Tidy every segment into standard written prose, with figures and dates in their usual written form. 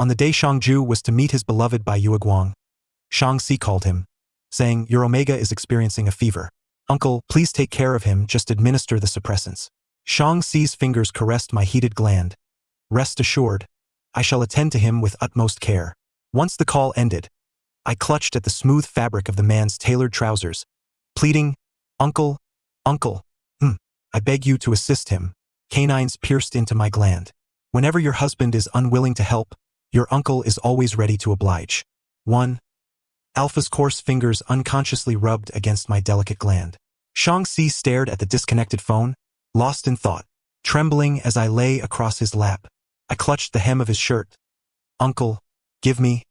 On the day Shang Ju was to meet his beloved by Yueguang, Shang Si called him, saying, "Your Omega is experiencing a fever. Uncle, please take care of him, just administer the suppressants." Shang Si's fingers caressed my heated gland. "Rest assured, I shall attend to him with utmost care." Once the call ended, I clutched at the smooth fabric of the man's tailored trousers, pleading, "Uncle, uncle, I beg you to assist him." Canines pierced into my gland. Whenever your husband is unwilling to help, your uncle is always ready to oblige. 1. Alpha's coarse fingers unconsciously rubbed against my delicate gland. Shang Si stared at the disconnected phone, lost in thought, trembling as I lay across his lap. I clutched the hem of his shirt. "Uncle, give me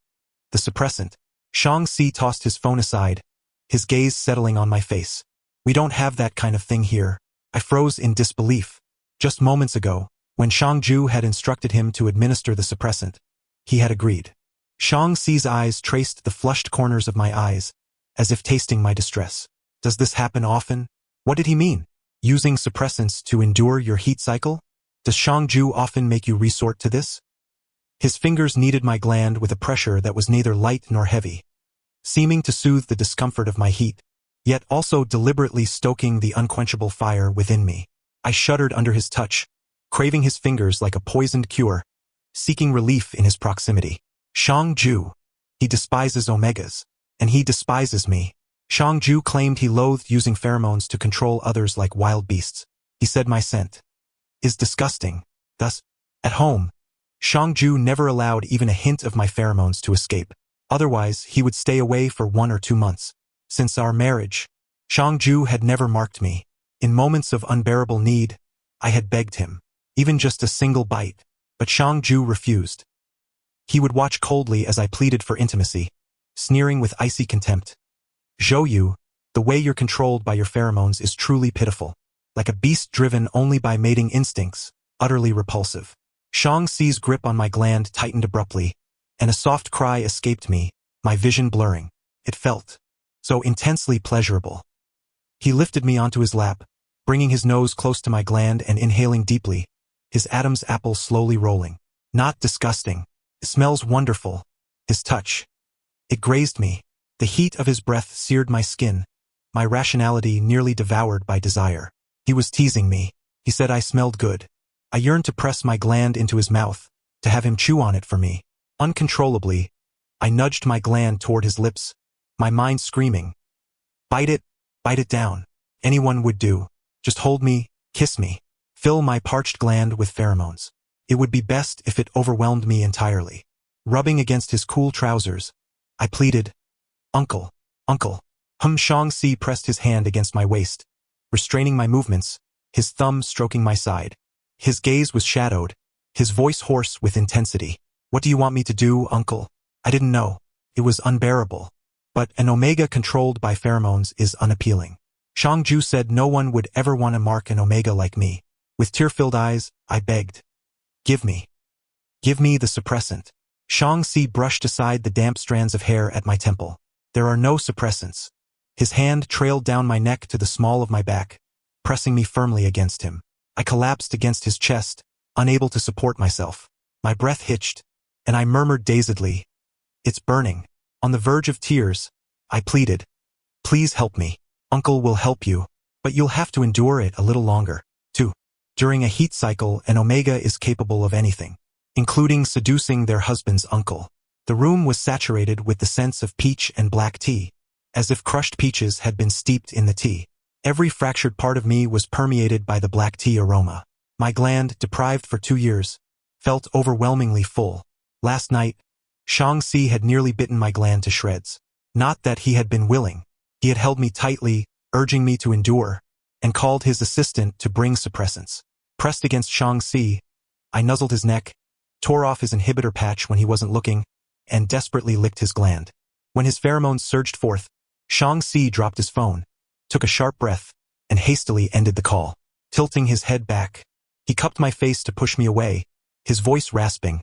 the suppressant." Shang Si tossed his phone aside, his gaze settling on my face. "We don't have that kind of thing here." I froze in disbelief. Just moments ago, when Shang Ju had instructed him to administer the suppressant, he had agreed. Shang Si's eyes traced the flushed corners of my eyes, as if tasting my distress. "Does this happen often?" What did he mean? Using suppressants to endure your heat cycle? Does Shang Ju often make you resort to this? His fingers kneaded my gland with a pressure that was neither light nor heavy, seeming to soothe the discomfort of my heat, yet also deliberately stoking the unquenchable fire within me. I shuddered under his touch, craving his fingers like a poisoned cure, seeking relief in his proximity. Shang Ju. He despises Omegas, and he despises me. Shang Ju claimed he loathed using pheromones to control others like wild beasts. He said my scent is disgusting. Thus, at home, Shang Ju never allowed even a hint of my pheromones to escape. Otherwise, he would stay away for 1 or 2 months. Since our marriage, Shang Ju had never marked me. In moments of unbearable need, I had begged him, even just a single bite, but Shang Ju refused. He would watch coldly as I pleaded for intimacy, sneering with icy contempt. "Zhou Yu, the way you're controlled by your pheromones is truly pitiful. Like a beast driven only by mating instincts, utterly repulsive." Shang Si's grip on my gland tightened abruptly, and a soft cry escaped me, my vision blurring. It felt so intensely pleasurable. He lifted me onto his lap, bringing his nose close to my gland and inhaling deeply, his Adam's apple slowly rolling. Not disgusting. It smells wonderful. His touch. It grazed me. The heat of his breath seared my skin, my rationality nearly devoured by desire. He was teasing me. He said I smelled good. I yearned to press my gland into his mouth, to have him chew on it for me. Uncontrollably, I nudged my gland toward his lips, my mind screaming, bite it down. Anyone would do. Just hold me, kiss me, fill my parched gland with pheromones. It would be best if it overwhelmed me entirely. Rubbing against his cool trousers, I pleaded, "Uncle, uncle." Shang Si pressed his hand against my waist, restraining my movements, his thumb stroking my side. His gaze was shadowed, his voice hoarse with intensity. "What do you want me to do, uncle?" I didn't know. It was unbearable. But an Omega controlled by pheromones is unappealing. Shang Ju said no one would ever want to mark an Omega like me. With tear-filled eyes, I begged, Give me the suppressant." Shang Si brushed aside the damp strands of hair at my temple. "There are no suppressants." His hand trailed down my neck to the small of my back, pressing me firmly against him. I collapsed against his chest, unable to support myself. My breath hitched, and I murmured dazedly, "It's burning." On the verge of tears, I pleaded, "Please help me. Uncle will help you, but you'll have to endure it a little longer." 2. During a heat cycle, an Omega is capable of anything, including seducing their husband's uncle. The room was saturated with the scents of peach and black tea, as if crushed peaches had been steeped in the tea. Every fractured part of me was permeated by the black tea aroma. My gland, deprived for 2 years, felt overwhelmingly full. Last night, Shang Si had nearly bitten my gland to shreds. Not that he had been willing. He had held me tightly, urging me to endure, and called his assistant to bring suppressants. Pressed against Shang Si, I nuzzled his neck, tore off his inhibitor patch when he wasn't looking, and desperately licked his gland. When his pheromones surged forth, Shang Si dropped his phone, took a sharp breath, and hastily ended the call. Tilting his head back, he cupped my face to push me away, his voice rasping,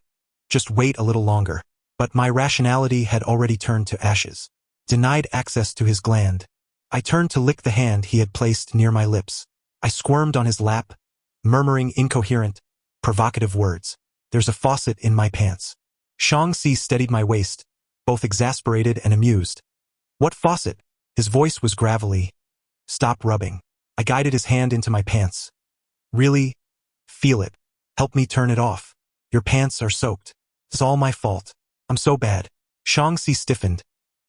"Just wait a little longer." But my rationality had already turned to ashes. Denied access to his gland, I turned to lick the hand he had placed near my lips. I squirmed on his lap, murmuring incoherent, provocative words. "There's a faucet in my pants. Shang Si steadied my waist, both exasperated and amused. What faucet? His voice was gravelly. Stop rubbing. I guided his hand into my pants. Really? Feel it. Help me turn it off. Your pants are soaked. It's all my fault. I'm so bad. Shang Si stiffened,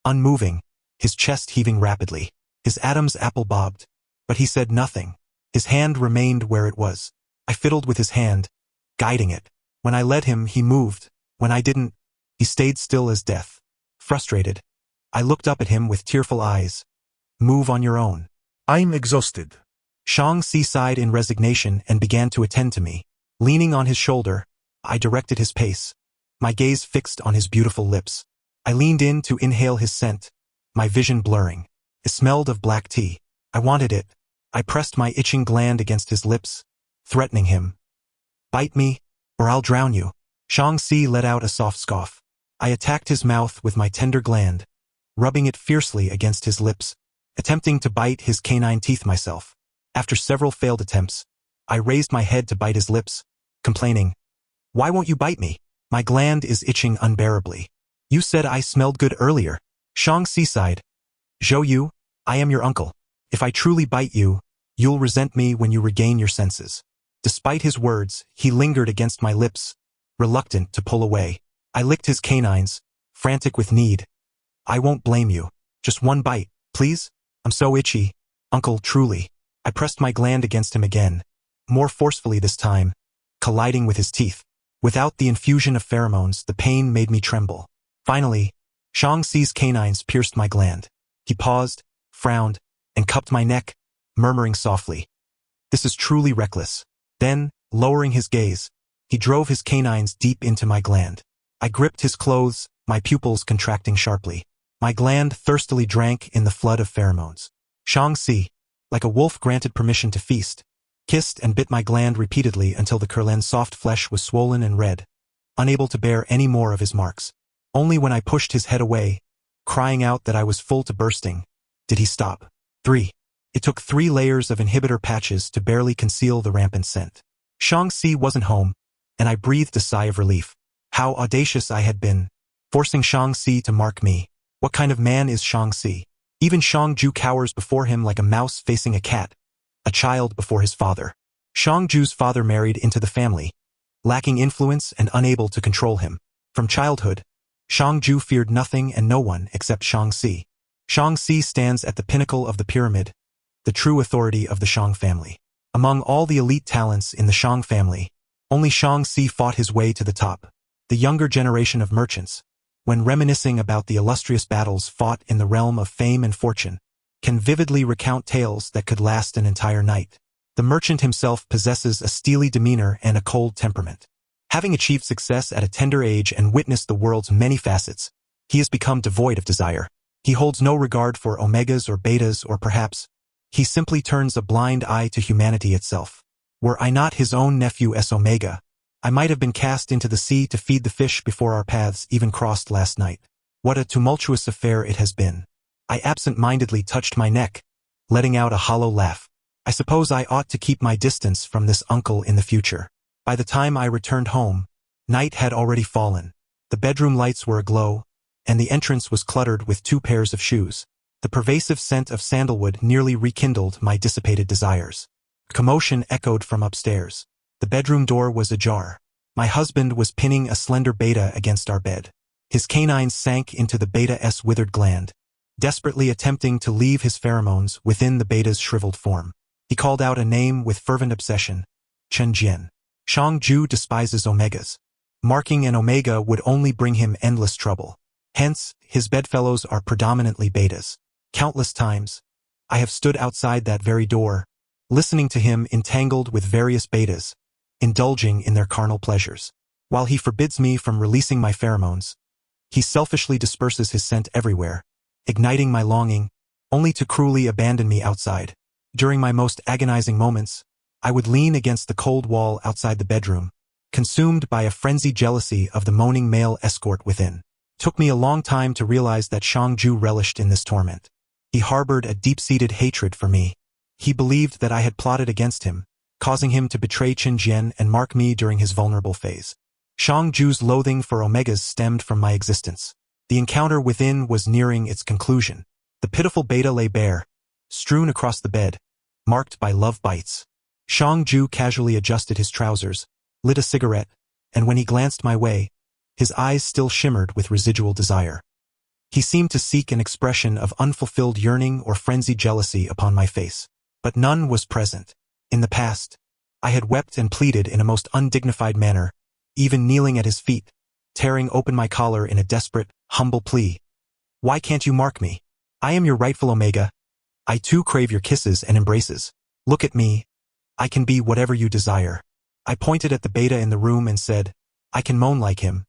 unmoving, his chest heaving rapidly. His Adam's apple bobbed, but he said nothing. His hand remained where it was. I fiddled with his hand, guiding it. When I led him, he moved. When I didn't, he stayed still as death. Frustrated, I looked up at him with tearful eyes. Move on your own. I'm exhausted. Shang Si sighed in resignation and began to attend to me. Leaning on his shoulder, I directed his pace, my gaze fixed on his beautiful lips. I leaned in to inhale his scent, my vision blurring. It smelled of black tea. I wanted it. I pressed my itching gland against his lips, threatening him. Bite me, or I'll drown you. Shang Si let out a soft scoff. I attacked his mouth with my tender gland, rubbing it fiercely against his lips, attempting to bite his canine teeth myself. After several failed attempts, I raised my head to bite his lips, complaining, "Why won't you bite me? My gland is itching unbearably. You said I smelled good earlier." Shang Si sighed. "Zhou Yu, I am your uncle. If I truly bite you, you'll resent me when you regain your senses." Despite his words, he lingered against my lips, reluctant to pull away. I licked his canines, frantic with need. "I won't blame you. Just one bite, please? I'm so itchy. Uncle, truly." I pressed my gland against him again, more forcefully this time, colliding with his teeth. Without the infusion of pheromones, the pain made me tremble. Finally, Shang Si's canines pierced my gland. He paused, frowned, and cupped my neck, murmuring softly, "This is truly reckless." Then, lowering his gaze, he drove his canines deep into my gland. I gripped his clothes, my pupils contracting sharply. My gland thirstily drank in the flood of pheromones. Shang Si, like a wolf granted permission to feast, kissed and bit my gland repeatedly until the Kurlen's soft flesh was swollen and red, unable to bear any more of his marks. Only when I pushed his head away, crying out that I was full to bursting, did he stop. 3. It took 3 layers of inhibitor patches to barely conceal the rampant scent. Shang Si wasn't home, and I breathed a sigh of relief. How audacious I had been, forcing Shang Si to mark me. What kind of man is Shang Si? Even Shang Ju cowers before him like a mouse facing a cat, a child before his father. Shang Ju's father married into the family, lacking influence and unable to control him. From childhood, Shang Ju feared nothing and no one except Shang Si. Shang Si stands at the pinnacle of the pyramid, the true authority of the Shang family. Among all the elite talents in the Shang family, only Shang Si fought his way to the top. The younger generation of merchants, when reminiscing about the illustrious battles fought in the realm of fame and fortune, can vividly recount tales that could last an entire night. The merchant himself possesses a steely demeanor and a cold temperament. Having achieved success at a tender age and witnessed the world's many facets, he has become devoid of desire. He holds no regard for omegas or betas, or perhaps, he simply turns a blind eye to humanity itself. Were I not his own nephew S Omega, I might have been cast into the sea to feed the fish before our paths even crossed last night. What a tumultuous affair it has been. I absent-mindedly touched my neck, letting out a hollow laugh. I suppose I ought to keep my distance from this uncle in the future. By the time I returned home, night had already fallen. The bedroom lights were aglow, and the entrance was cluttered with 2 pairs of shoes. The pervasive scent of sandalwood nearly rekindled my dissipated desires. Commotion echoed from upstairs. The bedroom door was ajar. My husband was pinning a slender beta against our bed. His canines sank into the beta's withered gland, desperately attempting to leave his pheromones within the beta's shriveled form. He called out a name with fervent obsession, Chen Jian. Shang Ju despises omegas. Marking an omega would only bring him endless trouble. Hence, his bedfellows are predominantly betas. Countless times, I have stood outside that very door, listening to him entangled with various betas, indulging in their carnal pleasures. While he forbids me from releasing my pheromones, he selfishly disperses his scent everywhere, igniting my longing, only to cruelly abandon me outside. During my most agonizing moments, I would lean against the cold wall outside the bedroom, consumed by a frenzied jealousy of the moaning male escort within. Took me a long time to realize that Shang Ju relished in this torment. He harbored a deep-seated hatred for me. He believed that I had plotted against him, causing him to betray Qin Jian and mark me during his vulnerable phase. Shang Ju's loathing for omegas stemmed from my existence. The encounter within was nearing its conclusion. The pitiful beta lay bare, strewn across the bed, marked by love bites. Shang Ju casually adjusted his trousers, lit a cigarette, and when he glanced my way, his eyes still shimmered with residual desire. He seemed to seek an expression of unfulfilled yearning or frenzied jealousy upon my face. But none was present. In the past, I had wept and pleaded in a most undignified manner, even kneeling at his feet, tearing open my collar in a desperate, humble plea. Why can't you mark me? I am your rightful Omega. I too crave your kisses and embraces. Look at me. I can be whatever you desire. I pointed at the beta in the room and said, I can moan like him.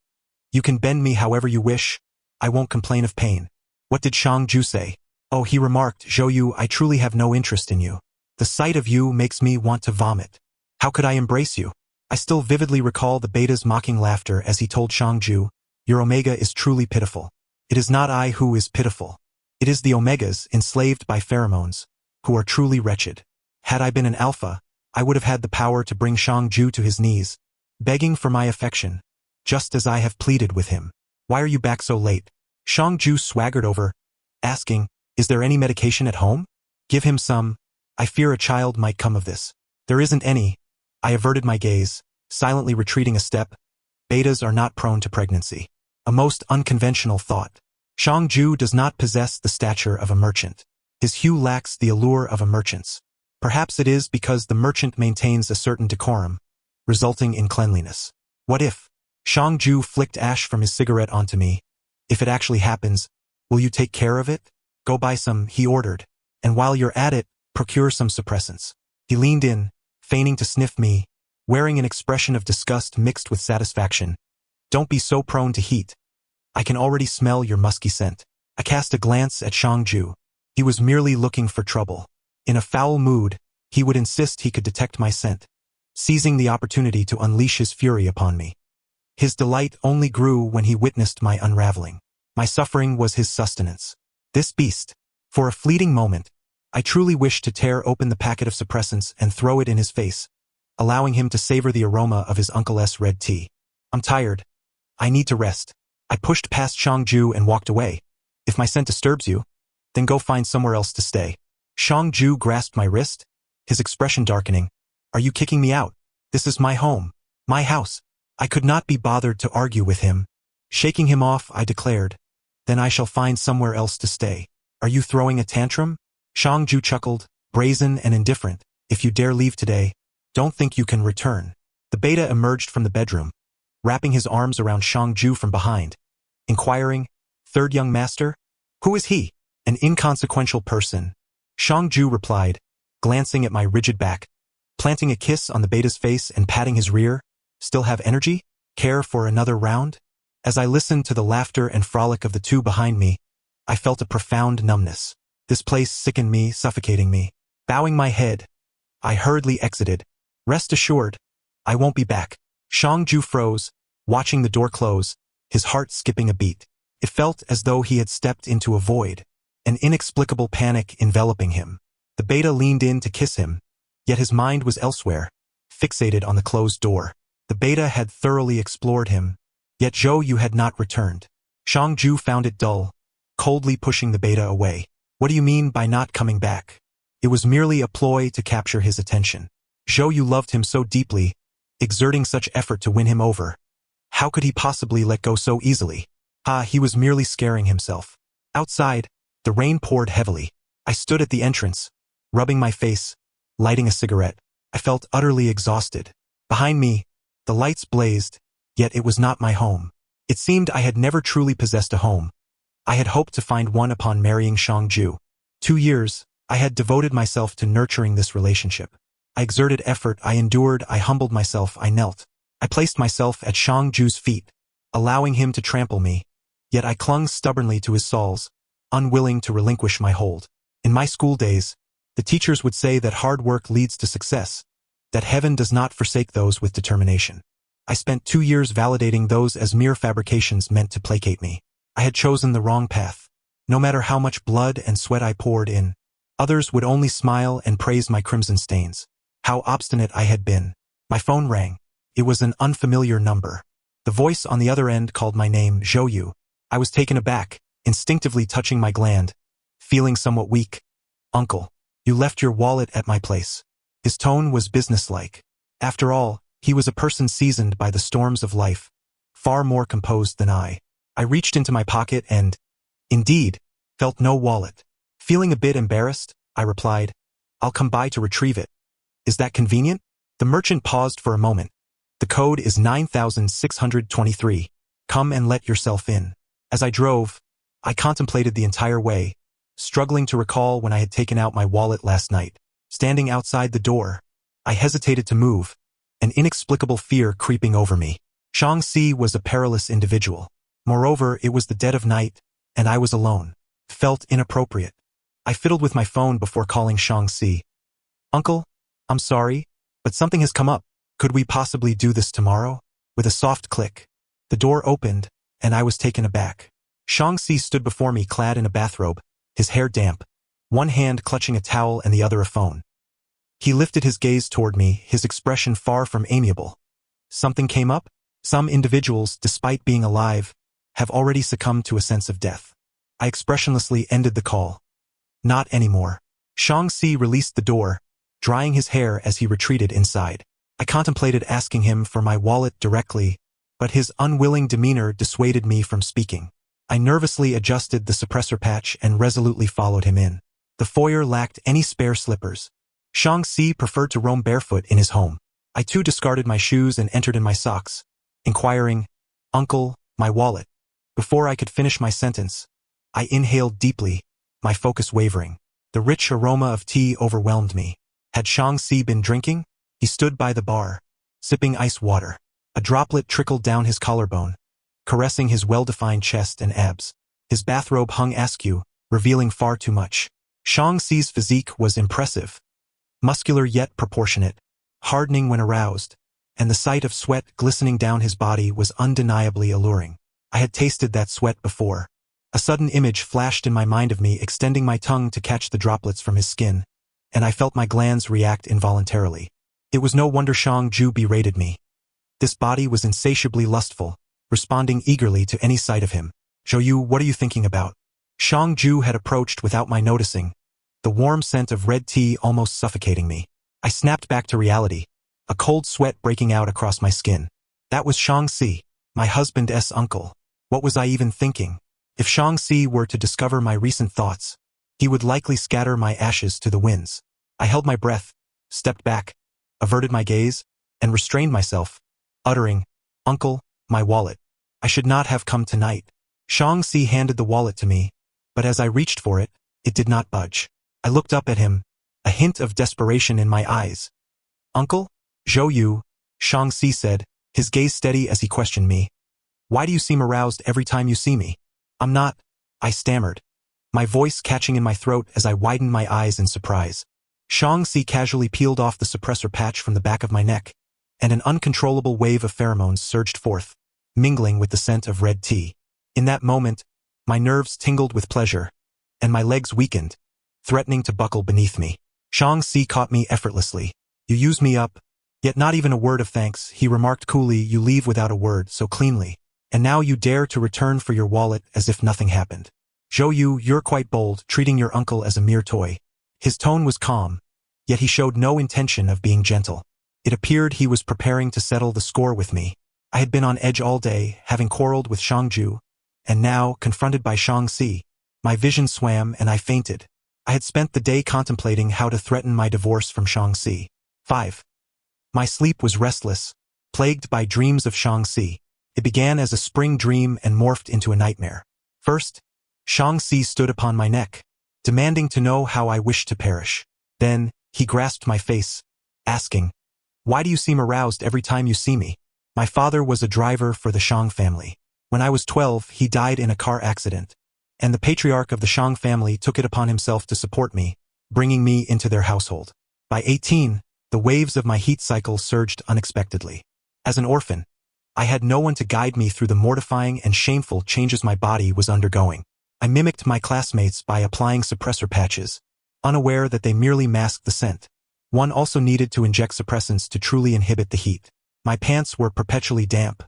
You can bend me however you wish. I won't complain of pain. What did Shang Ju say? Oh, he remarked, Zhou, I truly have no interest in you. The sight of you makes me want to vomit. How could I embrace you? I still vividly recall the beta's mocking laughter as he told Shang Ju, your Omega is truly pitiful. It is not I who is pitiful. It is the Omegas, enslaved by pheromones, who are truly wretched. Had I been an alpha, I would have had the power to bring Shang Ju to his knees, begging for my affection, just as I have pleaded with him. Why are you back so late? Shang Ju swaggered over, asking, is there any medication at home? Give him some. I fear a child might come of this. There isn't any. I averted my gaze, silently retreating a step. Betas are not prone to pregnancy. A most unconventional thought. Shang Ju does not possess the stature of a merchant. His hue lacks the allure of a merchant's. Perhaps it is because the merchant maintains a certain decorum, resulting in cleanliness. What if? Shang Ju flicked ash from his cigarette onto me. If it actually happens, will you take care of it? Go buy some, he ordered. And while you're at it, procure some suppressants. He leaned in, feigning to sniff me, wearing an expression of disgust mixed with satisfaction. Don't be so prone to heat. I can already smell your musky scent. I cast a glance at Shang Ju. He was merely looking for trouble. In a foul mood, he would insist he could detect my scent, seizing the opportunity to unleash his fury upon me. His delight only grew when he witnessed my unraveling. My suffering was his sustenance. This beast. For a fleeting moment, I truly wished to tear open the packet of suppressants and throw it in his face, allowing him to savor the aroma of his uncle's red tea. I'm tired. I need to rest. I pushed past Shang Ju and walked away. If my scent disturbs you, then go find somewhere else to stay. Shang Ju grasped my wrist, his expression darkening. Are you kicking me out? This is my home, my house. I could not be bothered to argue with him. Shaking him off, I declared, then I shall find somewhere else to stay. Are you throwing a tantrum? Shang Ju chuckled, brazen and indifferent. If you dare leave today, don't think you can return. The beta emerged from the bedroom, wrapping his arms around Shang Ju from behind, inquiring, third young master? Who is he? An inconsequential person. Shang Ju replied, glancing at my rigid back, planting a kiss on the beta's face and patting his rear. Still have energy? Care for another round? As I listened to the laughter and frolic of the two behind me, I felt a profound numbness. This place sickened me, suffocating me. Bowing my head, I hurriedly exited. Rest assured, I won't be back. Shang Ju froze, watching the door close, his heart skipping a beat. It felt as though he had stepped into a void, an inexplicable panic enveloping him. The beta leaned in to kiss him, yet his mind was elsewhere, fixated on the closed door. The beta had thoroughly explored him, yet Zhou had not returned. Shang Ju found it dull, coldly pushing the beta away. What do you mean by not coming back? It was merely a ploy to capture his attention. Zhou loved him so deeply, exerting such effort to win him over. How could he possibly let go so easily? He was merely scaring himself. Outside, the rain poured heavily. I stood at the entrance, rubbing my face, lighting a cigarette. I felt utterly exhausted. Behind me, the lights blazed, yet it was not my home. It seemed I had never truly possessed a home. I had hoped to find one upon marrying Shang Ju. 2 years, I had devoted myself to nurturing this relationship. I exerted effort, I endured, I humbled myself, I knelt. I placed myself at Shang Ju's feet, allowing him to trample me. Yet I clung stubbornly to his soles, unwilling to relinquish my hold. In my school days, the teachers would say that hard work leads to success, that heaven does not forsake those with determination. I spent 2 years validating those as mere fabrications meant to placate me. I had chosen the wrong path. No matter how much blood and sweat I poured in, others would only smile and praise my crimson stains. How obstinate I had been. My phone rang. It was an unfamiliar number. The voice on the other end called my name, Zhou. I was taken aback, instinctively touching my gland, feeling somewhat weak. Uncle, you left your wallet at my place. His tone was businesslike. After all, he was a person seasoned by the storms of life, far more composed than I. I reached into my pocket and, indeed, felt no wallet. Feeling a bit embarrassed, I replied, I'll come by to retrieve it. Is that convenient? The merchant paused for a moment. The code is 9623. Come and let yourself in. As I drove, I contemplated the entire way, struggling to recall when I had taken out my wallet last night. Standing outside the door, I hesitated to move, an inexplicable fear creeping over me. Shang Si was a perilous individual. Moreover, it was the dead of night, and I was alone. Felt inappropriate. I fiddled with my phone before calling Shang Si. Uncle, I'm sorry, but something has come up. Could we possibly do this tomorrow? With a soft click, the door opened, and I was taken aback. Shang Si stood before me clad in a bathrobe, his hair damp, one hand clutching a towel and the other a phone. He lifted his gaze toward me, his expression far from amiable. Something came up? Some individuals, despite being alive, have already succumbed to a sense of death. I expressionlessly ended the call. Not anymore. Shang Si released the door, drying his hair as he retreated inside. I contemplated asking him for my wallet directly, but his unwilling demeanor dissuaded me from speaking. I nervously adjusted the suppressor patch and resolutely followed him in. The foyer lacked any spare slippers. Shang Si preferred to roam barefoot in his home. I too discarded my shoes and entered in my socks, inquiring, Uncle, my wallet. Before I could finish my sentence, I inhaled deeply, my focus wavering. The rich aroma of tea overwhelmed me. Had Shang Si been drinking? He stood by the bar, sipping ice water. A droplet trickled down his collarbone, caressing his well-defined chest and abs. His bathrobe hung askew, revealing far too much. Shang Si's physique was impressive, muscular yet proportionate, hardening when aroused, and the sight of sweat glistening down his body was undeniably alluring. I had tasted that sweat before. A sudden image flashed in my mind of me extending my tongue to catch the droplets from his skin, and I felt my glands react involuntarily. It was no wonder Shang Ju berated me. This body was insatiably lustful, responding eagerly to any sight of him. Zhou, what are you thinking about? Shang Ju had approached without my noticing, the warm scent of red tea almost suffocating me. I snapped back to reality, a cold sweat breaking out across my skin. That was Shang Si, my husband's uncle. What was I even thinking? If Shang Si were to discover my recent thoughts, he would likely scatter my ashes to the winds. I held my breath, stepped back, averted my gaze, and restrained myself, uttering, Uncle, my wallet. I should not have come tonight. Shang Si handed the wallet to me, but as I reached for it, it did not budge. I looked up at him, a hint of desperation in my eyes. Uncle? Zhou, Shang Si said, his gaze steady as he questioned me. Why do you seem aroused every time you see me? I'm not, I stammered, my voice catching in my throat as I widened my eyes in surprise. Shang Si casually peeled off the suppressor patch from the back of my neck, and an uncontrollable wave of pheromones surged forth, mingling with the scent of red tea. In that moment, my nerves tingled with pleasure, and my legs weakened, threatening to buckle beneath me. Shang Si caught me effortlessly. You used me up, yet not even a word of thanks, he remarked coolly. You leave without a word so cleanly, and now you dare to return for your wallet as if nothing happened. Zhou, you're quite bold, treating your uncle as a mere toy. His tone was calm, yet he showed no intention of being gentle. It appeared he was preparing to settle the score with me. I had been on edge all day, having quarreled with Shang Ju, and now, confronted by Shang Si, my vision swam and I fainted. I had spent the day contemplating how to threaten my divorce from Shang Si. 5. My sleep was restless, plagued by dreams of Shang Si. It began as a spring dream and morphed into a nightmare. First, Shang Si stood upon my neck, demanding to know how I wished to perish. Then, he grasped my face, asking, Why do you seem aroused every time you see me? My father was a driver for the Shang family. When I was 12, he died in a car accident, and the patriarch of the Shang family took it upon himself to support me, bringing me into their household. By 18, the waves of my heat cycle surged unexpectedly. As an orphan, I had no one to guide me through the mortifying and shameful changes my body was undergoing. I mimicked my classmates by applying suppressor patches, unaware that they merely masked the scent. One also needed to inject suppressants to truly inhibit the heat. My pants were perpetually damp,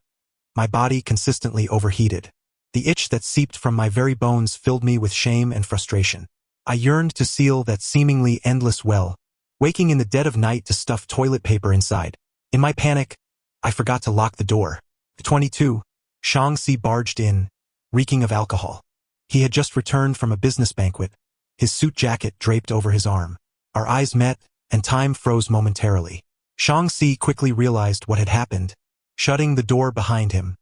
My body consistently overheated. The itch that seeped from my very bones filled me with shame and frustration. I yearned to seal that seemingly endless well, waking in the dead of night to stuff toilet paper inside. In my panic, I forgot to lock the door. 22. Shang Si barged in, reeking of alcohol. He had just returned from a business banquet, his suit jacket draped over his arm. Our eyes met, and time froze momentarily. Shang Si quickly realized what had happened, shutting the door behind him.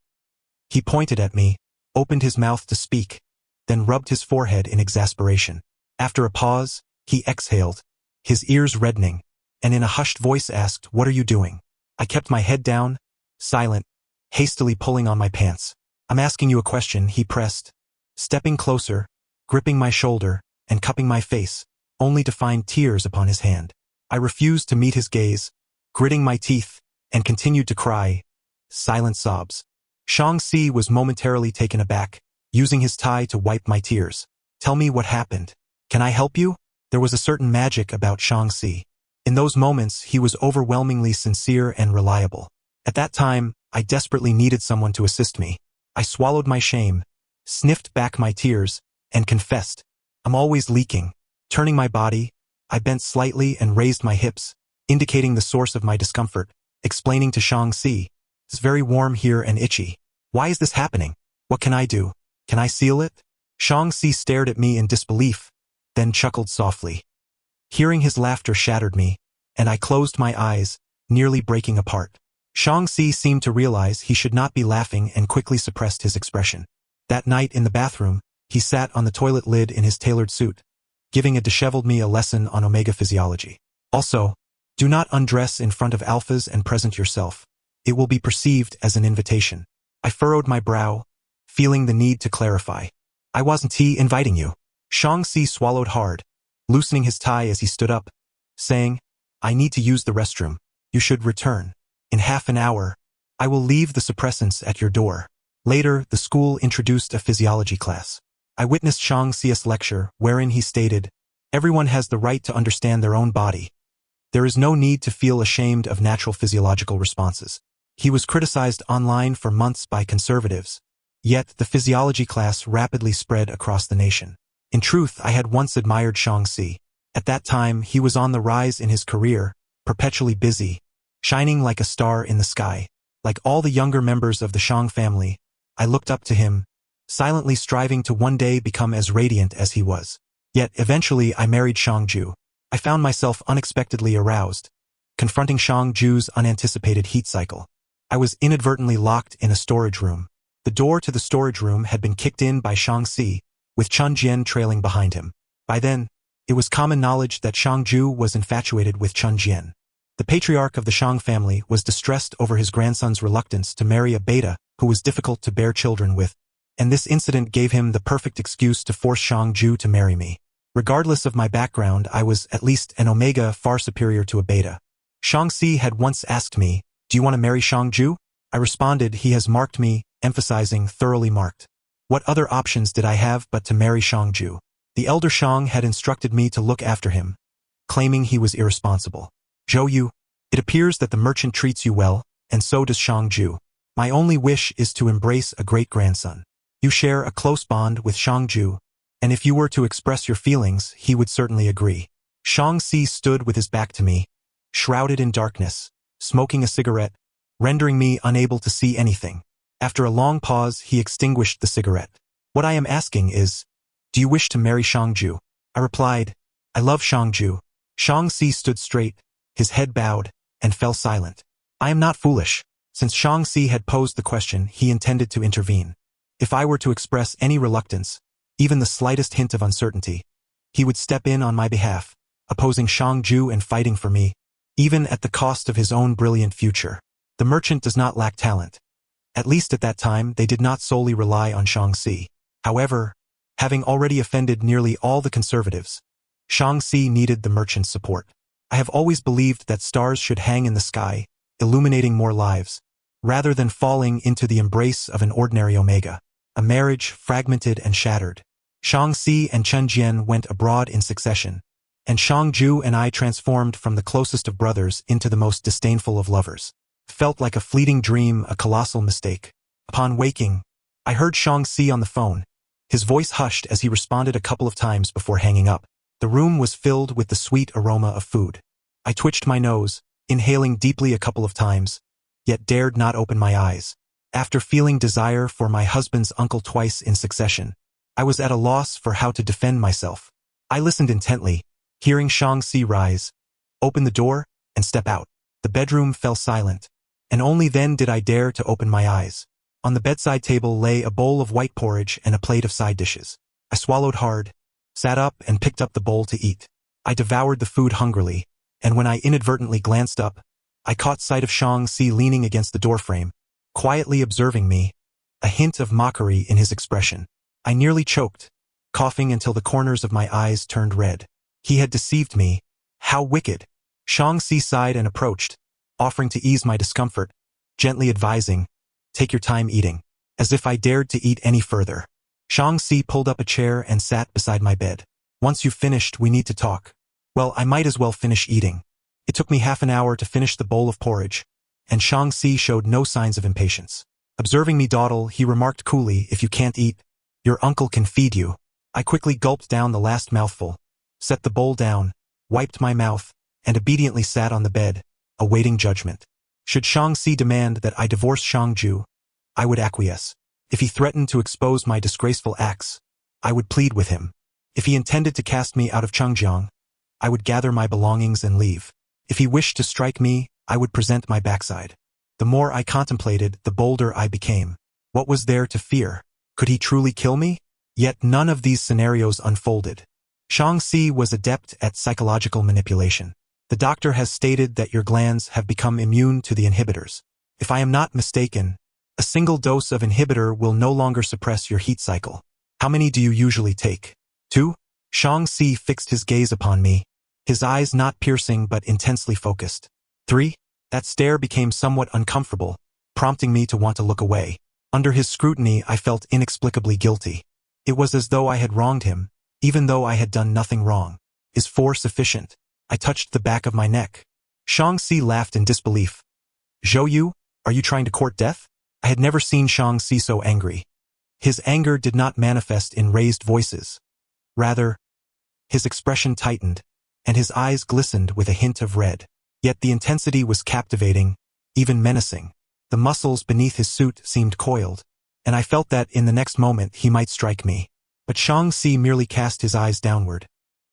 He pointed at me, opened his mouth to speak, then rubbed his forehead in exasperation. After a pause, he exhaled, his ears reddening, and in a hushed voice asked, "What are you doing?" I kept my head down, silent, hastily pulling on my pants. "I'm asking you a question," he pressed, stepping closer, gripping my shoulder, and cupping my face, only to find tears upon his hand. I refused to meet his gaze, gritting my teeth, and continued to cry, silent sobs. Shang Si was momentarily taken aback, using his tie to wipe my tears. "Tell me what happened. Can I help you?" There was a certain magic about Shang Si. In those moments, he was overwhelmingly sincere and reliable. At that time, I desperately needed someone to assist me. I swallowed my shame, sniffed back my tears, and confessed, "I'm always leaking." Turning my body, I bent slightly and raised my hips, indicating the source of my discomfort, explaining to Shang Si, "It's very warm here and itchy. Why is this happening? What can I do? Can I seal it?" Shang Si stared at me in disbelief, then chuckled softly. Hearing his laughter shattered me, and I closed my eyes, nearly breaking apart. Shang Si seemed to realize he should not be laughing and quickly suppressed his expression. That night in the bathroom, he sat on the toilet lid in his tailored suit, giving a disheveled me a lesson on omega physiology. Also, do not undress in front of alphas and present yourself. It will be perceived as an invitation. I furrowed my brow, feeling the need to clarify. "I wasn't inviting you." Shang Si swallowed hard, loosening his tie as he stood up, saying, "I need to use the restroom. You should return. In half an hour, I will leave the suppressants at your door." Later, the school introduced a physiology class. I witnessed Shang Si's lecture, wherein he stated, "Everyone has the right to understand their own body. There is no need to feel ashamed of natural physiological responses." He was criticized online for months by conservatives, yet the physiology class rapidly spread across the nation. In truth, I had once admired Shang Si. At that time, he was on the rise in his career, perpetually busy, shining like a star in the sky. Like all the younger members of the Shang family, I looked up to him, silently striving to one day become as radiant as he was. Yet eventually I married Shang Ju. I found myself unexpectedly aroused, confronting Shang Ju's unanticipated heat cycle. I was inadvertently locked in a storage room. The door to the storage room had been kicked in by Shang Si, with Chun Jian trailing behind him. By then, it was common knowledge that Shang Ju was infatuated with Chun Jian. The patriarch of the Shang family was distressed over his grandson's reluctance to marry a beta who was difficult to bear children with, and this incident gave him the perfect excuse to force Shang Ju to marry me. Regardless of my background, I was at least an omega far superior to a beta. Shang Si had once asked me, "Do you want to marry Shang Ju?" I responded, "He has marked me," emphasizing thoroughly marked. What other options did I have but to marry Shang Ju? The elder Shang had instructed me to look after him, claiming he was irresponsible. "Zhou Yu, it appears that the merchant treats you well, and so does Shang Ju. My only wish is to embrace a great-grandson. You share a close bond with Shang Ju, and if you were to express your feelings, he would certainly agree." Shang Si stood with his back to me, shrouded in darkness, smoking a cigarette, rendering me unable to see anything. After a long pause, he extinguished the cigarette. "What I am asking is, do you wish to marry Shang Ju?" I replied, "I love Shang Ju." Shang Si stood straight, his head bowed, and fell silent. I am not foolish. Since Shang Si had posed the question, he intended to intervene. If I were to express any reluctance, even the slightest hint of uncertainty, he would step in on my behalf, opposing Shang Ju and fighting for me, even at the cost of his own brilliant future. The merchant does not lack talent. At least at that time, they did not solely rely on Shang Si. However, having already offended nearly all the conservatives, Shang Si needed the merchant's support. I have always believed that stars should hang in the sky, illuminating more lives, rather than falling into the embrace of an ordinary omega. A marriage fragmented and shattered. Shang Si and Chun Jian went abroad in succession, and Shang Ju and I transformed from the closest of brothers into the most disdainful of lovers. Felt like a fleeting dream, a colossal mistake. Upon waking, I heard Shang Si on the phone. His voice hushed as he responded a couple of times before hanging up. The room was filled with the sweet aroma of food. I twitched my nose, inhaling deeply a couple of times, yet dared not open my eyes. After feeling desire for my husband's uncle twice in succession, I was at a loss for how to defend myself. I listened intently, hearing Shang Si rise, open the door, and step out. The bedroom fell silent, and only then did I dare to open my eyes. On the bedside table lay a bowl of white porridge and a plate of side dishes. I swallowed hard, sat up and picked up the bowl to eat. I devoured the food hungrily, and when I inadvertently glanced up, I caught sight of Shang Si leaning against the doorframe, quietly observing me, a hint of mockery in his expression. I nearly choked, coughing until the corners of my eyes turned red. He had deceived me. How wicked! Shang Si sighed and approached, offering to ease my discomfort, gently advising, "Take your time eating," as if I dared to eat any further. Shang Si pulled up a chair and sat beside my bed. "Once you've finished, we need to talk." Well, I might as well finish eating. It took me half an hour to finish the bowl of porridge, and Shang Si showed no signs of impatience. Observing me dawdle, he remarked coolly, "If you can't eat, your uncle can feed you." I quickly gulped down the last mouthful, set the bowl down, wiped my mouth, and obediently sat on the bed, awaiting judgment. Should Shang Si demand that I divorce Shang Ju, I would acquiesce. If he threatened to expose my disgraceful acts, I would plead with him. If he intended to cast me out of Chengjiang, I would gather my belongings and leave. If he wished to strike me, I would present my backside. The more I contemplated, the bolder I became. What was there to fear? Could he truly kill me? Yet none of these scenarios unfolded. Shang Si was adept at psychological manipulation. The doctor has stated that your glands have become immune to the inhibitors. If I am not mistaken, a single dose of inhibitor will no longer suppress your heat cycle. How many do you usually take? 2? Shang Si fixed his gaze upon me, his eyes not piercing but intensely focused. 3? That stare became somewhat uncomfortable, prompting me to want to look away. Under his scrutiny, I felt inexplicably guilty. It was as though I had wronged him, even though I had done nothing wrong. Is 4 sufficient? I touched the back of my neck. Shang Si laughed in disbelief. "Zhou Yu, are you trying to court death?" I had never seen Shang Si so angry. His anger did not manifest in raised voices. Rather, his expression tightened, and his eyes glistened with a hint of red. Yet the intensity was captivating, even menacing. The muscles beneath his suit seemed coiled, and I felt that in the next moment he might strike me. But Shang Si merely cast his eyes downward.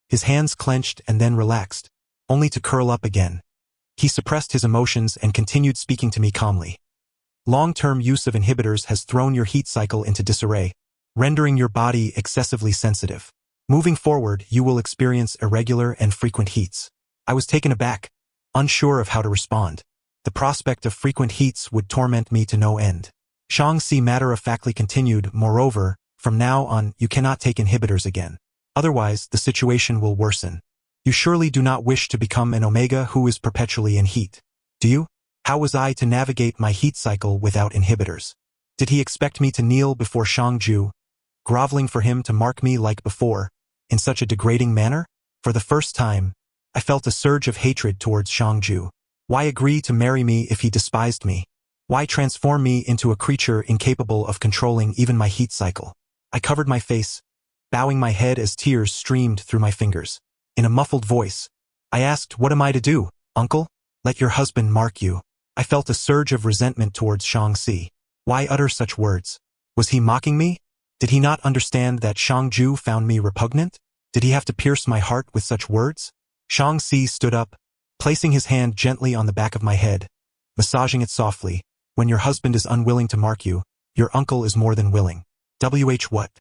His hands clenched and then relaxed, only to curl up again. He suppressed his emotions and continued speaking to me calmly. "Long-term use of inhibitors has thrown your heat cycle into disarray, rendering your body excessively sensitive. Moving forward, you will experience irregular and frequent heats." I was taken aback, unsure of how to respond. The prospect of frequent heats would torment me to no end. Shang Si matter-of-factly continued, "Moreover, from now on, you cannot take inhibitors again. Otherwise, the situation will worsen. You surely do not wish to become an Omega who is perpetually in heat, do you? How was I to navigate my heat cycle without inhibitors? Did he expect me to kneel before Shang Ju, groveling for him to mark me like before, in such a degrading manner? For the first time, I felt a surge of hatred towards Shang Ju. Why agree to marry me if he despised me? Why transform me into a creature incapable of controlling even my heat cycle? I covered my face, bowing my head as tears streamed through my fingers. In a muffled voice, I asked, "What am I to do, uncle?" "Let your husband mark you." I felt a surge of resentment towards Shang Si. Why utter such words? Was he mocking me? Did he not understand that Shang Ju found me repugnant? Did he have to pierce my heart with such words? Shang Si stood up, placing his hand gently on the back of my head, massaging it softly. "When your husband is unwilling to mark you, your uncle is more than willing." What?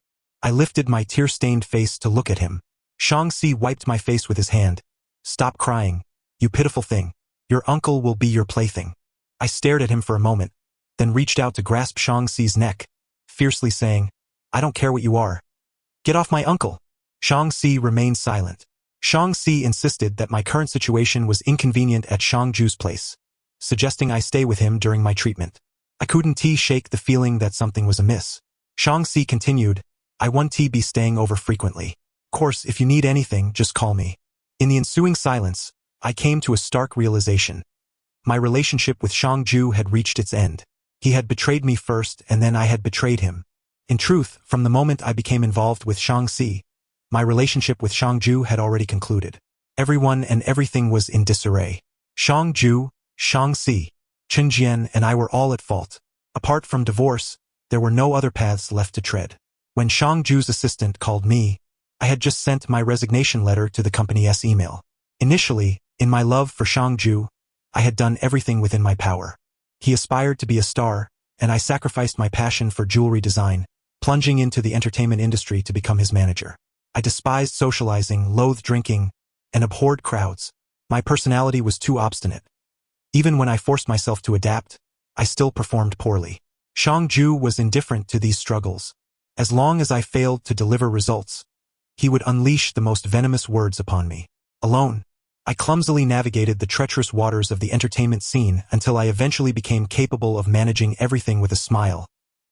I lifted my tear-stained face to look at him. Shang Si wiped my face with his hand. "Stop crying, you pitiful thing. Your uncle will be your plaything." I stared at him for a moment, then reached out to grasp Shang Si's neck, fiercely saying, "I don't care what you are. Get off my uncle." Shang Si remained silent. Shang Si insisted that my current situation was inconvenient at Shang Ju's place, suggesting I stay with him during my treatment. I couldn't shake the feeling that something was amiss. Shang Si continued, "I want to be staying over frequently. Of course, if you need anything, just call me." In the ensuing silence, I came to a stark realization. My relationship with Shang Ju had reached its end. He had betrayed me first and then I had betrayed him. In truth, from the moment I became involved with Shang Si, my relationship with Shangju had already concluded. Everyone and everything was in disarray. Shangju, Shang Si, Chen Jian and I were all at fault. Apart from divorce, there were no other paths left to tread. When Shangju's assistant called me, I had just sent my resignation letter to the company's email. Initially, in my love for Shangju, I had done everything within my power. He aspired to be a star, and I sacrificed my passion for jewelry design, plunging into the entertainment industry to become his manager. I despised socializing, loathed drinking, and abhorred crowds. My personality was too obstinate. Even when I forced myself to adapt, I still performed poorly. Shangju was indifferent to these struggles. As long as I failed to deliver results, he would unleash the most venomous words upon me. Alone, I clumsily navigated the treacherous waters of the entertainment scene until I eventually became capable of managing everything with a smile,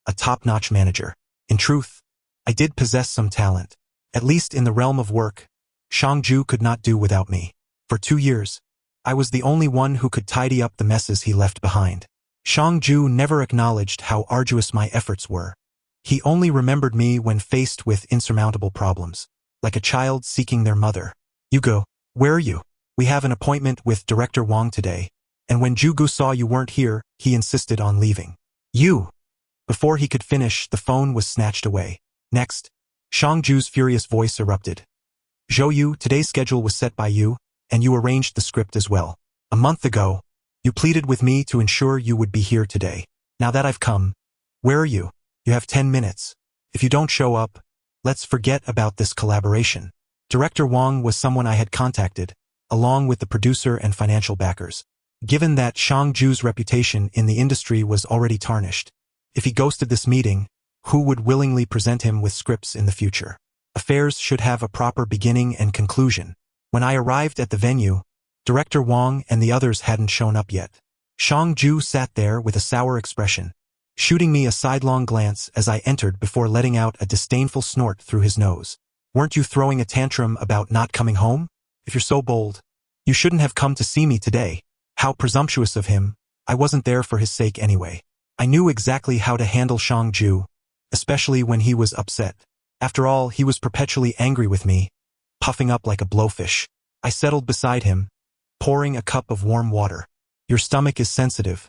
a top-notch manager. In truth, I did possess some talent. At least in the realm of work, Shangju could not do without me. For 2 years, I was the only one who could tidy up the messes he left behind. Shangju never acknowledged how arduous my efforts were. He only remembered me when faced with insurmountable problems, like a child seeking their mother. "Yugo, where are you? We have an appointment with Director Wang today, and when Jugu saw you weren't here, he insisted on leaving." "You!" Before he could finish, the phone was snatched away. Next, Shangju's furious voice erupted. "Zhou, today's schedule was set by you, and you arranged the script as well. A month ago, you pleaded with me to ensure you would be here today. Now that I've come, where are you? You have 10 minutes. If you don't show up, let's forget about this collaboration." Director Wang was someone I had contacted, along with the producer and financial backers. Given that Shangju's reputation in the industry was already tarnished, if he ghosted this meeting, who would willingly present him with scripts in the future? Affairs should have a proper beginning and conclusion. When I arrived at the venue, Director Wang and the others hadn't shown up yet. Shangju sat there with a sour expression, shooting me a sidelong glance as I entered before letting out a disdainful snort through his nose. "Weren't you throwing a tantrum about not coming home? If you're so bold, you shouldn't have come to see me today." How presumptuous of him. I wasn't there for his sake anyway. I knew exactly how to handle Shangju, especially when he was upset. After all, he was perpetually angry with me, puffing up like a blowfish. I settled beside him, pouring a cup of warm water. "Your stomach is sensitive.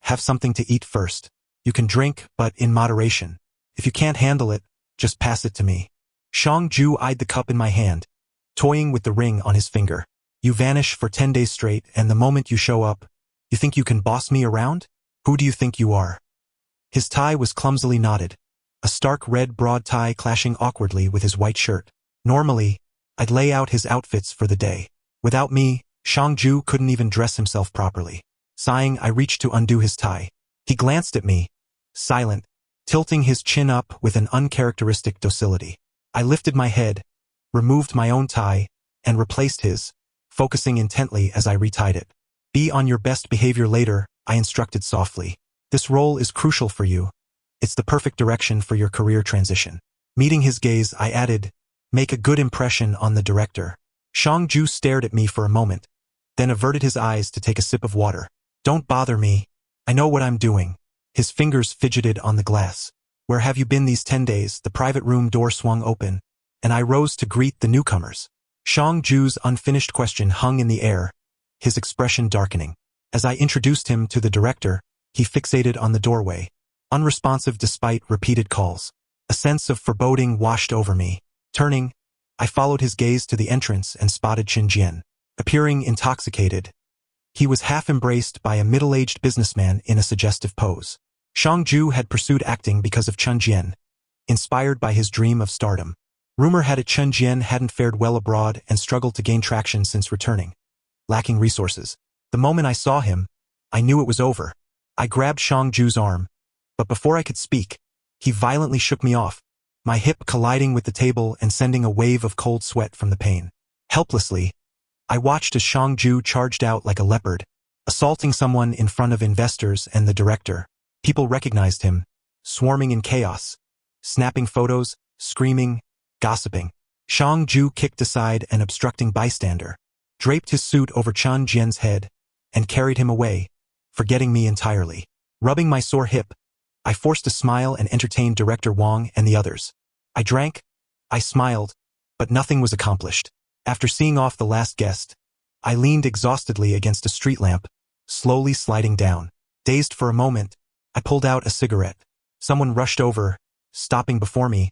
Have something to eat first. You can drink, but in moderation. If you can't handle it, just pass it to me." Shangju eyed the cup in my hand, toying with the ring on his finger. "You vanish for 10 days straight, and the moment you show up, you think you can boss me around? Who do you think you are?" His tie was clumsily knotted, a stark red broad tie clashing awkwardly with his white shirt. Normally, I'd lay out his outfits for the day. Without me, Shangju couldn't even dress himself properly. Sighing, I reached to undo his tie. He glanced at me, silent, tilting his chin up with an uncharacteristic docility. I lifted my head, removed my own tie, and replaced his, focusing intently as I retied it. "Be on your best behavior later," I instructed softly. "This role is crucial for you. It's the perfect direction for your career transition." Meeting his gaze, I added, "Make a good impression on the director." Shangju stared at me for a moment, then averted his eyes to take a sip of water. "Don't bother me. I know what I'm doing." His fingers fidgeted on the glass. "Where have you been these 10 days? The private room door swung open, and I rose to greet the newcomers. Shangju's unfinished question hung in the air, his expression darkening. As I introduced him to the director, he fixated on the doorway, unresponsive despite repeated calls. A sense of foreboding washed over me. Turning, I followed his gaze to the entrance and spotted Chen Jian. Appearing intoxicated, he was half embraced by a middle-aged businessman in a suggestive pose. Shangju had pursued acting because of Chen Jian, inspired by his dream of stardom. Rumor had it Chen Jian hadn't fared well abroad and struggled to gain traction since returning, lacking resources. The moment I saw him, I knew it was over. I grabbed Shangju's arm, but before I could speak, he violently shook me off, my hip colliding with the table and sending a wave of cold sweat from the pain. Helplessly, I watched as Shangju charged out like a leopard, assaulting someone in front of investors and the director. People recognized him, swarming in chaos, snapping photos, screaming, gossiping. Shangju kicked aside an obstructing bystander, draped his suit over Chen Jian's head, and carried him away, forgetting me entirely. Rubbing my sore hip, I forced a smile and entertained Director Wang and the others. I drank, I smiled, but nothing was accomplished. After seeing off the last guest, I leaned exhaustedly against a street lamp, slowly sliding down. Dazed for a moment, I pulled out a cigarette. Someone rushed over, stopping before me,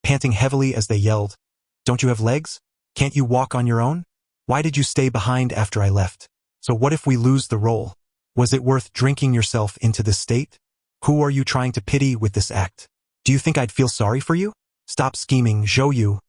panting heavily as they yelled, "Don't you have legs? Can't you walk on your own? Why did you stay behind after I left? So what if we lose the role? Was it worth drinking yourself into this state? Who are you trying to pity with this act? Do you think I'd feel sorry for you? Stop scheming, Zhou Yu.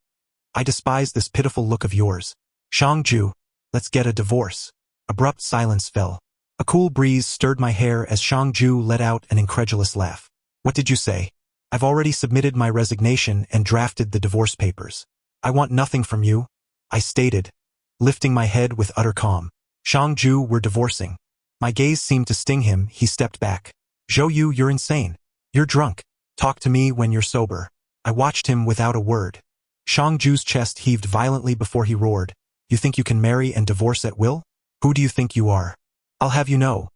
I despise this pitiful look of yours. Shangju, let's get a divorce." Abrupt silence fell. A cool breeze stirred my hair as Shangju let out an incredulous laugh. "What did you say?" "I've already submitted my resignation and drafted the divorce papers. I want nothing from you," I stated, lifting my head with utter calm. Shangju, we're divorcing. My gaze seemed to sting him. He stepped back. "Zhou Yu, you're insane. You're drunk. Talk to me when you're sober." I watched him without a word. Shangju's chest heaved violently before he roared, "You think you can marry and divorce at will? Who do you think you are? I'll have you know.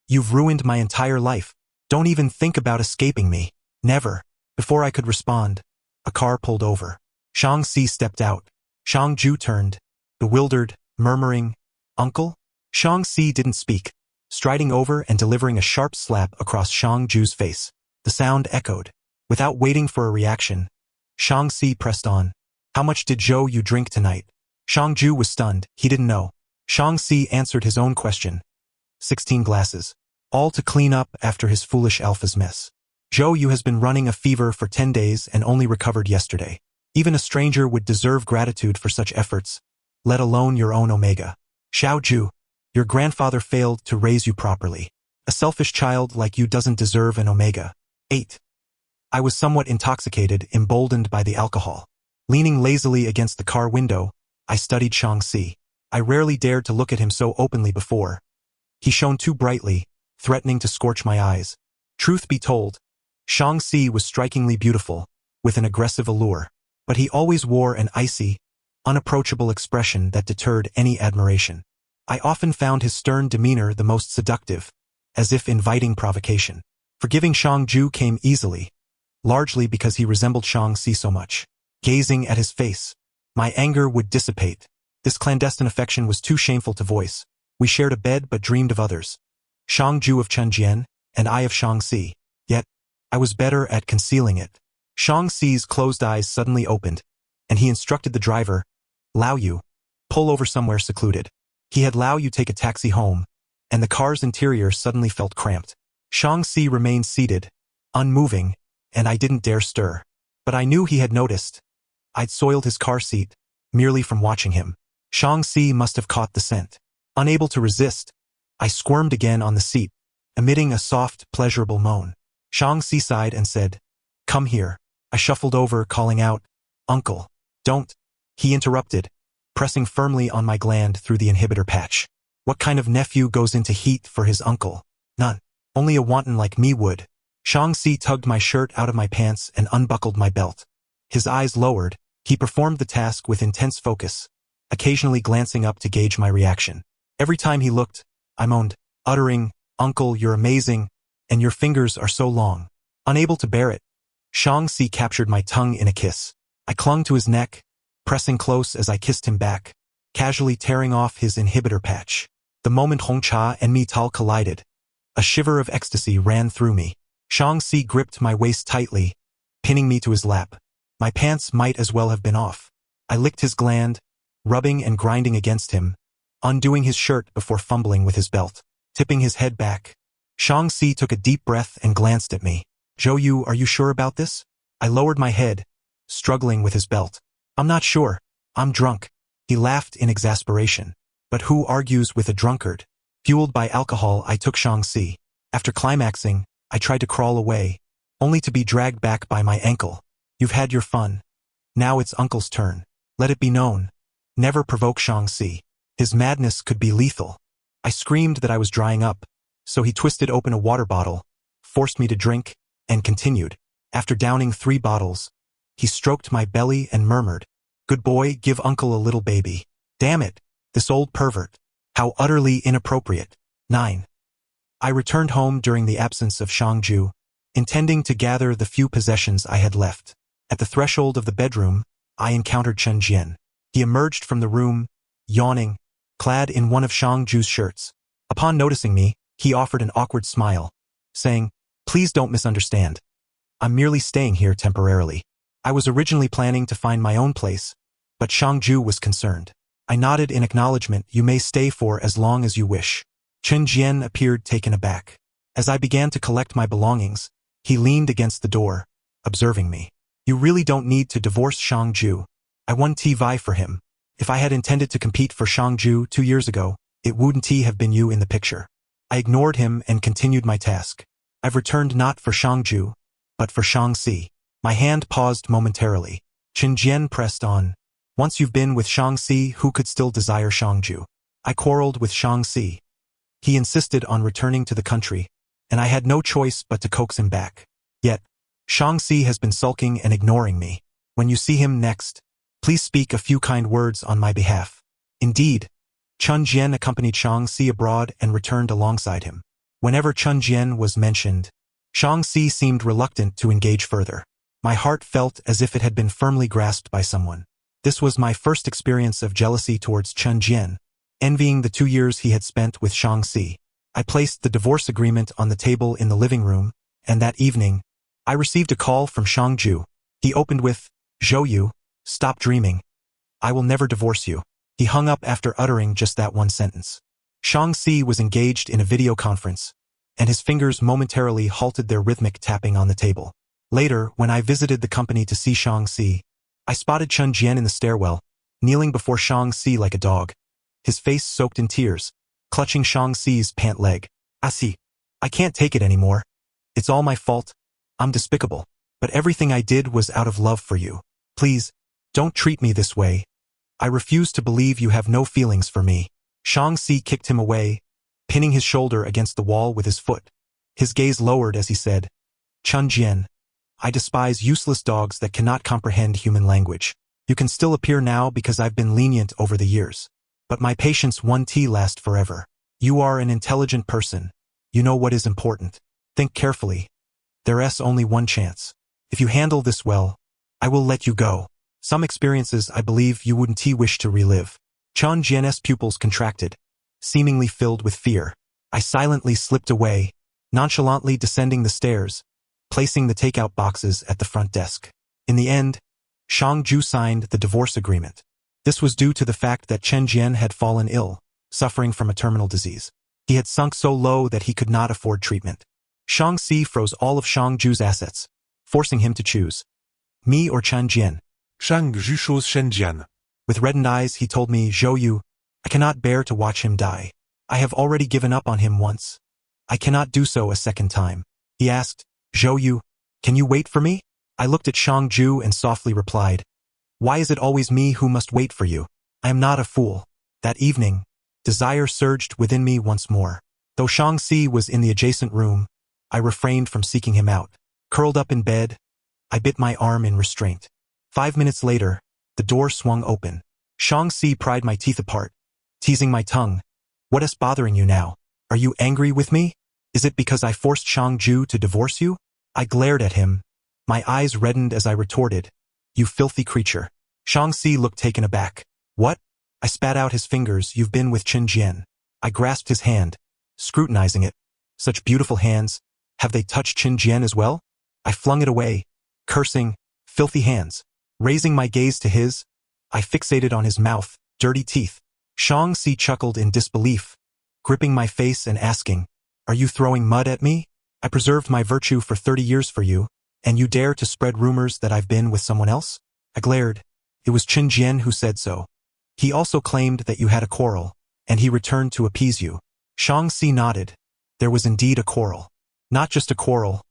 You've ruined my entire life. Don't even think about escaping me. Never." Before I could respond, a car pulled over. Shang Si stepped out. Shangju turned, bewildered, murmuring, "Uncle?" Shang Si didn't speak, striding over and delivering a sharp slap across Shangju's face. The sound echoed. Without waiting for a reaction, Shang Si pressed on. "How much did Zhou Yu drink tonight?" Shangju was stunned. He didn't know. Shang Si answered his own question. 16 glasses. All to clean up after his foolish alpha's mess. "Zhou Yu has been running a fever for 10 days and only recovered yesterday. Even a stranger would deserve gratitude for such efforts, let alone your own Omega. Xiaoju, your grandfather failed to raise you properly. A selfish child like you doesn't deserve an Omega." 8. I was somewhat intoxicated, emboldened by the alcohol. Leaning lazily against the car window, I studied Shang Si. I rarely dared to look at him so openly before. He shone too brightly, threatening to scorch my eyes. Truth be told, Shang Si was strikingly beautiful, with an aggressive allure, but he always wore an icy, unapproachable expression that deterred any admiration. I often found his stern demeanor the most seductive, as if inviting provocation. Forgiving Shangju came easily, largely because he resembled Shang Si so much. Gazing at his face, my anger would dissipate. This clandestine affection was too shameful to voice. We shared a bed but dreamed of others. Shangju of Chengjian, and I of Shang Si. Yet, I was better at concealing it. Shang Si's closed eyes suddenly opened, and he instructed the driver, "Lao Yu, pull over somewhere secluded." He had Lao Yu take a taxi home, and the car's interior suddenly felt cramped. Shang Si remained seated, unmoving, and I didn't dare stir. But I knew he had noticed. I'd soiled his car seat, merely from watching him. Shang Si must have caught the scent. Unable to resist, I squirmed again on the seat, emitting a soft, pleasurable moan. Shang Si sighed and said, "Come here." I shuffled over, calling out, "Uncle." "Don't," he interrupted, pressing firmly on my gland through the inhibitor patch. What kind of nephew goes into heat for his uncle? None. Only a wanton like me would. Shang Si tugged my shirt out of my pants and unbuckled my belt. His eyes lowered. He performed the task with intense focus, occasionally glancing up to gauge my reaction. Every time he looked, I moaned, uttering, "Uncle, you're amazing, and your fingers are so long." Unable to bear it, Shang Si captured my tongue in a kiss. I clung to his neck, pressing close as I kissed him back, casually tearing off his inhibitor patch. The moment Hongcha and Mital collided, a shiver of ecstasy ran through me. Shang Si gripped my waist tightly, pinning me to his lap. My pants might as well have been off. I licked his gland, rubbing and grinding against him, undoing his shirt before fumbling with his belt. Tipping his head back, Shang Si took a deep breath and glanced at me. "Zhou Yu, are you sure about this?" I lowered my head, struggling with his belt. "I'm not sure. I'm drunk." He laughed in exasperation. But who argues with a drunkard? Fueled by alcohol, I took Shang Si. After climaxing, I tried to crawl away, only to be dragged back by my ankle. "You've had your fun. Now it's Uncle's turn. Let it be known. Never provoke Shang Si. His madness could be lethal." I screamed that I was drying up, so he twisted open a water bottle, forced me to drink, and continued. After downing 3 bottles, he stroked my belly and murmured, "Good boy, give Uncle a little baby." Damn it, this old pervert. How utterly inappropriate. 9. I returned home during the absence of Shang Ju, intending to gather the few possessions I had left. At the threshold of the bedroom, I encountered Chen Jian. He emerged from the room, yawning, clad in one of Shang Ju's shirts. Upon noticing me, he offered an awkward smile, saying, "Please don't misunderstand. I'm merely staying here temporarily. I was originally planning to find my own place, but Shang Ju was concerned." I nodded in acknowledgement. "You may stay for as long as you wish." Chen Jian appeared taken aback. As I began to collect my belongings, he leaned against the door, observing me. "You really don't need to divorce Shang Ju. I wouldn't vie for him. If I had intended to compete for Shang Ju 2 years ago, it wouldn't have been you in the picture." I ignored him and continued my task. "I've returned not for Shang Ju, but for Shang Si." My hand paused momentarily. Chen Jian pressed on. "Once you've been with Shang Si, who could still desire Shang Ju?" I quarreled with Shang Si. He insisted on returning to the country, and I had no choice but to coax him back. Yet, Shang Si has been sulking and ignoring me. When you see him next, please speak a few kind words on my behalf. Indeed, Chen Jian accompanied Shang Si abroad and returned alongside him. Whenever Chen Jian was mentioned, Shang Si seemed reluctant to engage further. My heart felt as if it had been firmly grasped by someone. This was my first experience of jealousy towards Chen Jian, envying the 2 years he had spent with Shang Si. I placed the divorce agreement on the table in the living room, and that evening, I received a call from Shang Ju. He opened with, "Zhou Yu, stop dreaming. I will never divorce you." He hung up after uttering just that one sentence. Shang Si was engaged in a video conference, and his fingers momentarily halted their rhythmic tapping on the table. Later, when I visited the company to see Shang Si, I spotted Chen Jian in the stairwell, kneeling before Shang Si like a dog, his face soaked in tears, clutching Shang Si's pant leg. "Si, I can't take it anymore. It's all my fault. I'm despicable. But everything I did was out of love for you. Please, don't treat me this way. I refuse to believe you have no feelings for me." Shang Si kicked him away, pinning his shoulder against the wall with his foot. His gaze lowered as he said, "Chen Jian, I despise useless dogs that cannot comprehend human language. You can still appear now because I've been lenient over the years. But my patience won't last forever. You are an intelligent person. You know what is important. Think carefully. There's only one chance. If you handle this well, I will let you go. Some experiences I believe you wouldn't wish to relive." Chen Jian's pupils contracted, seemingly filled with fear. I silently slipped away, nonchalantly descending the stairs, placing the takeout boxes at the front desk. In the end, Shang Ju signed the divorce agreement. This was due to the fact that Chen Jian had fallen ill, suffering from a terminal disease. He had sunk so low that he could not afford treatment. Shang Si froze all of Shang Ju's assets, forcing him to choose me or Chen Jian. Shang Ju chose Chen Jian. With reddened eyes, he told me, "Zhou Yu, I cannot bear to watch him die. I have already given up on him once. I cannot do so a second time." He asked, "Zhou Yu, can you wait for me?" I looked at Shang Ju and softly replied, "Why is it always me who must wait for you? I am not a fool." That evening, desire surged within me once more. Though Shang Si was in the adjacent room, I refrained from seeking him out. Curled up in bed, I bit my arm in restraint. 5 minutes later, the door swung open. Shang Si pried my teeth apart, teasing my tongue. "What is bothering you now? Are you angry with me? Is it because I forced Shang Ju to divorce you?" I glared at him. My eyes reddened as I retorted, "You filthy creature." Shang Si looked taken aback. "What?" I spat out his fingers. "You've been with Chen Jian." I grasped his hand, scrutinizing it. Such beautiful hands. Have they touched Chen Jian as well? I flung it away, cursing, "Filthy hands." Raising my gaze to his, I fixated on his mouth, dirty teeth. Shang Si chuckled in disbelief, gripping my face and asking, "Are you throwing mud at me? I preserved my virtue for 30 years for you, and you dare to spread rumors that I've been with someone else?" I glared. "It was Chen Jian who said so. He also claimed that you had a quarrel, and he returned to appease you." Shang Si nodded. There was indeed a quarrel. Not just a quarrel.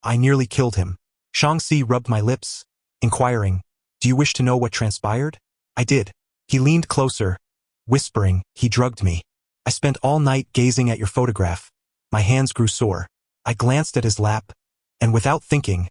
I nearly killed him. Shang Si rubbed my lips, inquiring, "Do you wish to know what transpired?" I did. He leaned closer, whispering, "He drugged me. I spent all night gazing at your photograph. My hands grew sore. I glanced at his lap, and without thinking,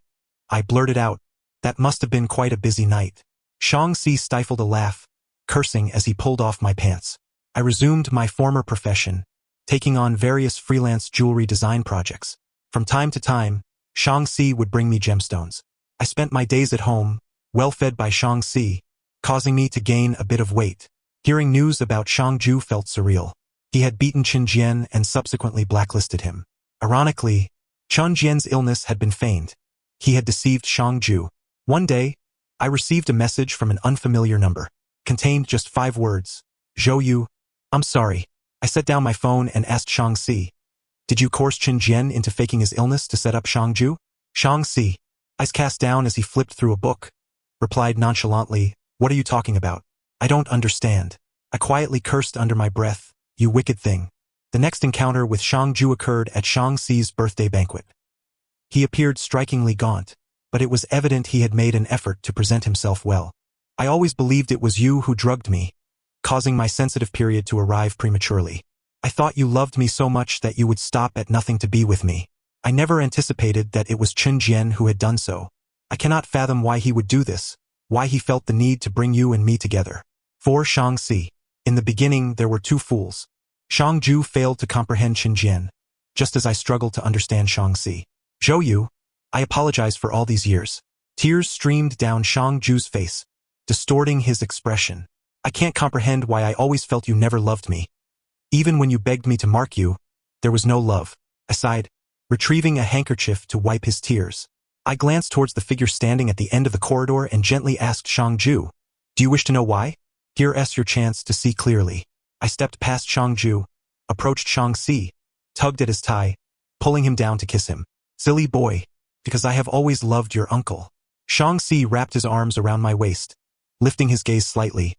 I blurted out, 'That must have been quite a busy night.'" Shang Si stifled a laugh, cursing as he pulled off my pants. I resumed my former profession, taking on various freelance jewelry design projects. From time to time, Shang Si would bring me gemstones. I spent my days at home, well fed by Shang Si, causing me to gain a bit of weight. Hearing news about Shang Ju felt surreal. He had beaten Chen Jian and subsequently blacklisted him. Ironically, Chen Jian's illness had been feigned. He had deceived Shang Ju. One day, I received a message from an unfamiliar number. Contained just 5 words. Zhou Yu, I'm sorry. I set down my phone and asked Shang Si, did you coerce Chen Jian into faking his illness to set up Shang Ju? Shang Si, eyes cast down as he flipped through a book, replied nonchalantly, what are you talking about? I don't understand. I quietly cursed under my breath, you wicked thing. The next encounter with Shang Ju occurred at Shang Si's birthday banquet. He appeared strikingly gaunt, but it was evident he had made an effort to present himself well. I always believed it was you who drugged me, causing my sensitive period to arrive prematurely. I thought you loved me so much that you would stop at nothing to be with me. I never anticipated that it was Chen Jian who had done so. I cannot fathom why he would do this, why he felt the need to bring you and me together. For Shang Si. In the beginning there were 2 fools. Shang Ju failed to comprehend Chen Jian, just as I struggled to understand Shang Si. Zhou Yu, I apologize for all these years. Tears streamed down Shang Ju's face, distorting his expression. I can't comprehend why I always felt you never loved me. Even when you begged me to mark you, there was no love. I sighed, retrieving a handkerchief to wipe his tears. I glanced towards the figure standing at the end of the corridor and gently asked Shang Ju, do you wish to know why? Here's your chance to see clearly. I stepped past Shang Ju, approached Shang Si, tugged at his tie, pulling him down to kiss him. Silly boy, because I have always loved your uncle. Shang Si wrapped his arms around my waist, lifting his gaze slightly,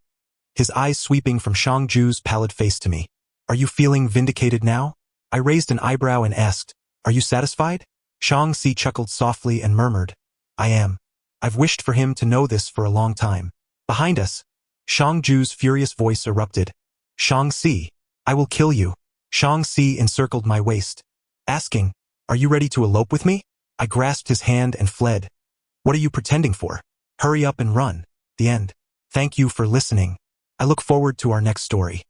his eyes sweeping from Shang Ju's pallid face to me. Are you feeling vindicated now? I raised an eyebrow and asked, are you satisfied? Shang Si chuckled softly and murmured, I am. I've wished for him to know this for a long time. Behind us, Shang Ju's furious voice erupted. Shang Si, I will kill you. Shang Si encircled my waist, asking, are you ready to elope with me? I grasped his hand and fled. What are you pretending for? Hurry up and run. The end. Thank you for listening. I look forward to our next story.